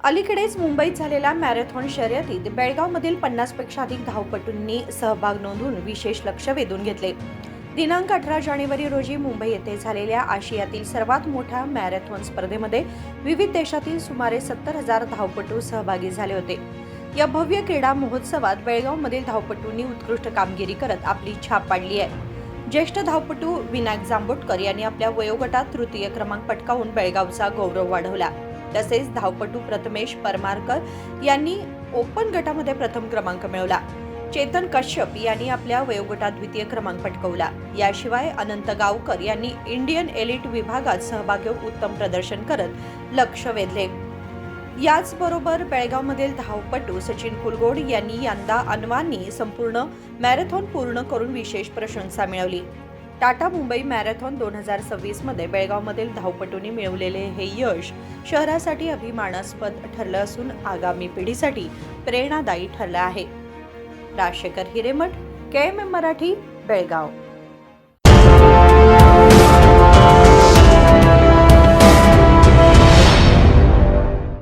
अलीकडेच मुंबईत झालेल्या मॅरेथॉन शर्यतीत बेळगावमधील 50 पेक्षा अधिक धावपटूंनी सहभाग नोंदवून विशेष लक्ष वेधून घेतले। दिनांक 18 जानेवारी रोजी मुंबई येथे झालेल्या आशियातील सर्वात मोठ्या मॅरेथॉन स्पर्धेमध्ये विविध देशातील सुमारे 70,000 धावपटू सहभागी झाले होते। या भव्य क्रीडा महोत्सवात बेळगावमधील धावपटूंनी उत्कृष्ट कामगिरी करत आपली छाप पाडली आहे। ज्येष्ठ धावपटू विनायक जांबोटकर यांनी आपल्या वयोगटात तृतीय क्रमांक पटकावून बेळगावचा गौरव वाढवला। तसेच धावपटू प्रथमेश परमारकर यांनी ओपन गटामध्ये प्रथम क्रमांक मिळवला। चेतन कश्यप यांनी आपल्या वयोगटात द्वितीय क्रमांक पटकावला। याशिवाय अनंत गावकर यांनी इंडियन एलिट विभागात सहभाग घेऊन उत्तम प्रदर्शन करत लक्ष वेधले। याचबरोबर बेळगावमधील धावपटू सचिन कुलगोड यांनी यंदा अनवानी संपूर्ण मॅरेथॉन पूर्ण करून विशेष प्रशंसा मिळवली। टाटा मुंबई मॅरेथॉन 2026 मध्ये बेळगावमधील धावपटूंनी मिळवलेले हे यश शहरासाठी अभिमानास्पद ठरलं असून आगामी पिढीसाठी प्रेरणादायी ठरलं आहे। राजशेखर हिरेमठ, KMM मराठी, बेळगाव।